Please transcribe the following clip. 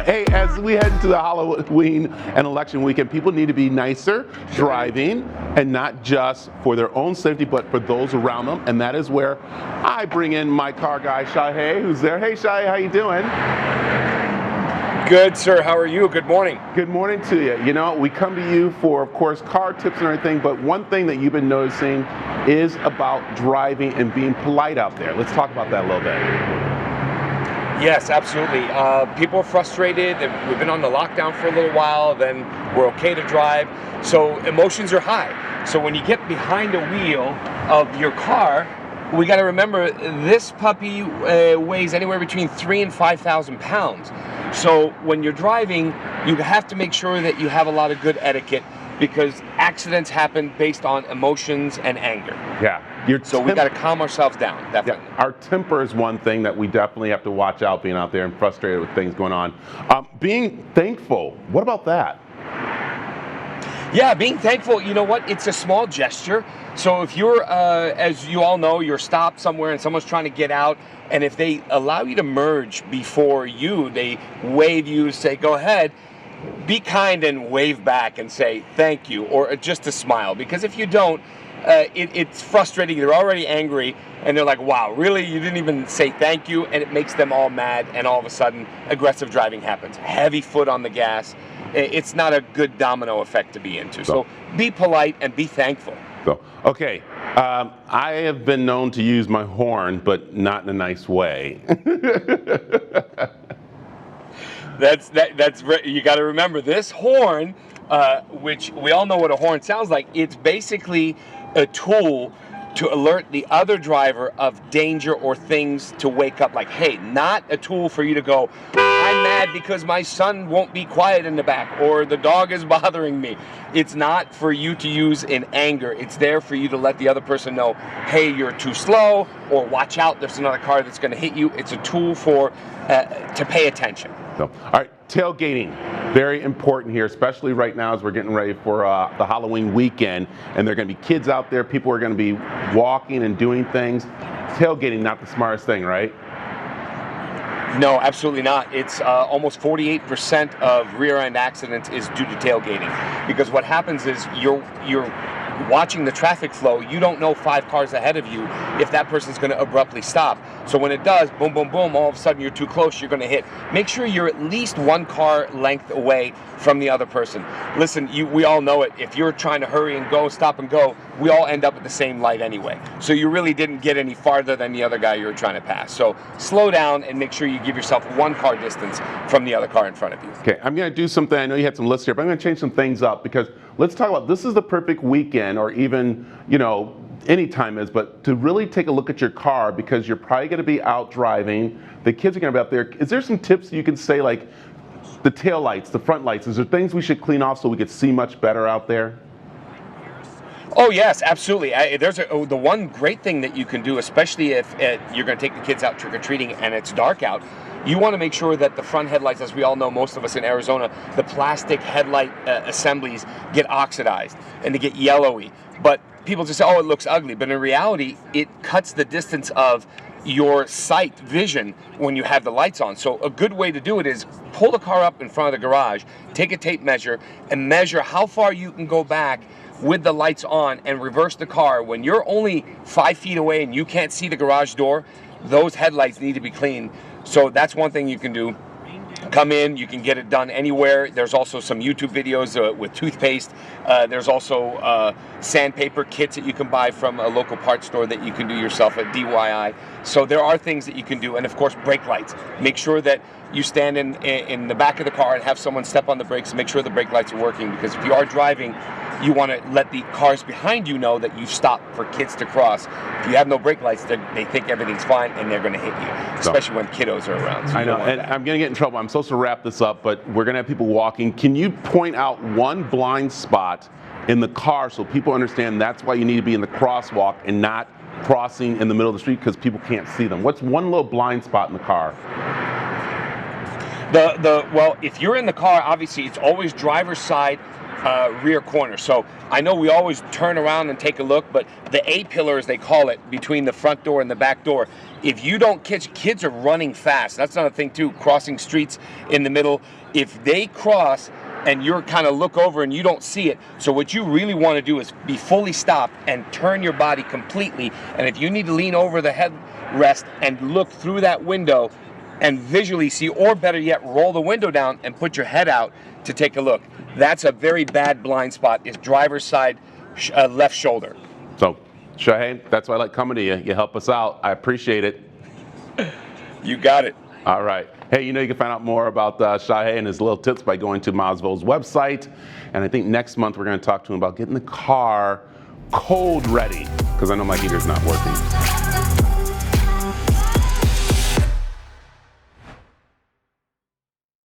Hey, as we head into the Halloween and election weekend, people need to be nicer driving, and not just for their own safety, but for those around them. And that is where I bring in my car guy, Shai, who's there. Hey, Shai, how you doing? Good, sir. How are you? Good morning. Good morning to you. You know, we come to you for, of course, car tips and everything, but one thing that you've been noticing is about driving and being polite out there. Let's talk about that a little bit. Yes, absolutely. People are frustrated. We've been on the lockdown for a little while, then we're okay to drive. So emotions are high. So when you get behind the wheel of your car, we got to remember this puppy weighs anywhere between 3,000 and 5,000 pounds. So when you're driving, you have to make sure that you have a lot of good etiquette, because accidents happen based on emotions and anger. Yeah. So we got to calm ourselves down, definitely. Yeah, our temper is one thing that we definitely have to watch out being out there and frustrated with things going on. Being thankful, what about that? Yeah, being thankful, you know what? It's a small gesture. So if you're, as you all know, you're stopped somewhere and someone's trying to get out, and if they allow you to merge before you, they wave you, say, go ahead, be kind and wave back and say thank you, or just a smile. Because if you don't, it's frustrating. They're already angry, and they're like, wow, really? You didn't even say thank you? And it makes them all mad, and all of a sudden, aggressive driving happens. Heavy foot on the gas. It's not a good domino effect to be into. So be polite and be thankful. So, okay, I have been known to use my horn, but not in a nice way. That's you got to remember, this horn, which we all know what a horn sounds like. It's basically a tool to alert the other driver of danger or things to wake up. Like, hey, not a tool for you to go, I'm mad because my son won't be quiet in the back, or the dog is bothering me. It's not for you to use in anger. It's there for you to let the other person know, hey, you're too slow, or watch out, there's another car that's going to hit you. It's a tool for to pay attention. So, all right, tailgating, very important here, especially right now as we're getting ready for the Halloween weekend, and there are going to be kids out there. People are going to be walking and doing things. Tailgating, not the smartest thing, right? No, absolutely not. It's almost 48% of rear-end accidents is due to tailgating, because what happens is you're watching the traffic flow. You don't know 5 cars ahead of you if that person's going to abruptly stop. So when it does, boom, boom, boom, all of a sudden you're too close, you're going to hit. Make sure you're at least 1 car length away from the other person. Listen, we all know it. If you're trying to hurry and go, stop and go, we all end up at the same light anyway. So you really didn't get any farther than the other guy you were trying to pass. So slow down and make sure you give yourself 1 car distance from the other car in front of you. Okay, I'm going to do something. I know you had some lists here, but I'm going to change some things up, because let's talk about, this is the perfect weekend, or even, you know, any time is, but to really take a look at your car, because you're probably going to be out driving. The kids are going to be out there. Is there some tips you can say, like the tail lights, the front lights? Is there things we should clean off so we could see much better out there? Oh yes, absolutely. The one great thing that you can do, especially if you're going to take the kids out trick-or-treating and it's dark out, you want to make sure that the front headlights, as we all know, most of us in Arizona, the plastic headlight assemblies get oxidized and they get yellowy. But people just say, oh, it looks ugly. But in reality, it cuts the distance of your sight vision when you have the lights on. So a good way to do it is pull the car up in front of the garage, take a tape measure, and measure how far you can go back with the lights on, and reverse the car. When you're only 5 feet away and you can't see the garage door, those headlights need to be cleaned. So that's one thing you can do. Come in, you can get it done anywhere. There's also some YouTube videos with toothpaste. There's also sandpaper kits that you can buy from a local parts store that you can do yourself at DIY. So there are things that you can do. And of course, brake lights. Make sure that you stand in the back of the car and have someone step on the brakes and make sure the brake lights are working, because if you are driving, you want to let the cars behind you know that you stopped for kids to cross. If you have no brake lights, they think everything's fine and they're going to hit you, especially when kiddos are around. So I know, and I'm going to get in trouble. I'm supposed to wrap this up, but we're going to have people walking. Can you point out one blind spot in the car so people understand that's why you need to be in the crosswalk and not crossing in the middle of the street because people can't see them? What's one little blind spot in the car? Well, if you're in the car, obviously it's always driver's side rear corner. So I know we always turn around and take a look, but the A-pillar, as they call it, between the front door and the back door, if you don't catch, kids are running fast. That's another thing too, crossing streets in the middle. If they cross and you're kind of look over and you don't see it, so what you really want to do is be fully stopped and turn your body completely. And if you need to lean over the headrest and look through that window and visually see, or better yet, roll the window down and put your head out to take a look. That's a very bad blind spot, is driver's side left shoulder. So, Shaheen, that's why I like coming to you. You help us out. I appreciate it. You got it. All right. Hey, you know you can find out more about Shaheen and his little tips by going to Mazvo's website. And I think next month we're going to talk to him about getting the car cold ready, because I know my heater's not working.